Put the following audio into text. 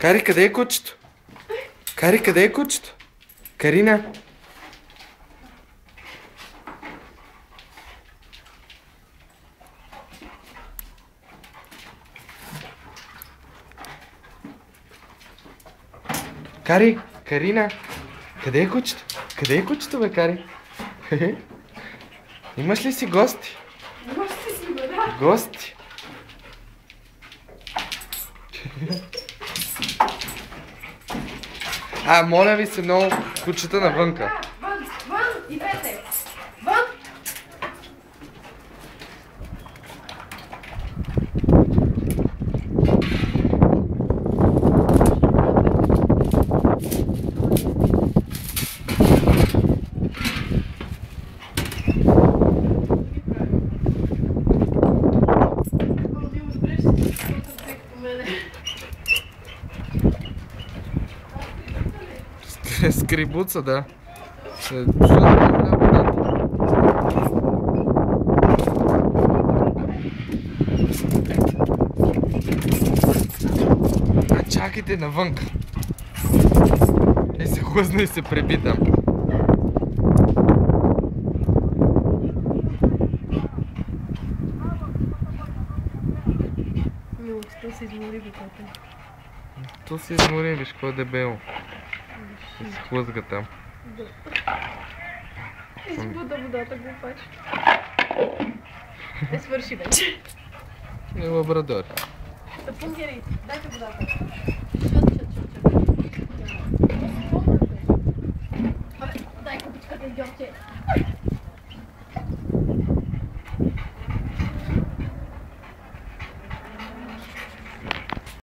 Кари, къде е кучето? Кари, къде е кучето? Карина? Кари, Карина, къде е кучето? Къде е кучето, бе, Кари? Имаш ли си гости? Гости си, бе, да. Гости? Моля ви се много, кучета навънка. Вън, вън, идете. Вън. Скрибуца, да. Се чуда да водата. Чакайте навънка. Се хлъзна и се преби там. То се измори, бе, То се измори, виж какво е дебело. Се хлъзга там. Да. Избуда водата, глупач. Свърши вече. И лабрадор. Тъпунгери, дайте водата. Абе, дай купичката, идиотче.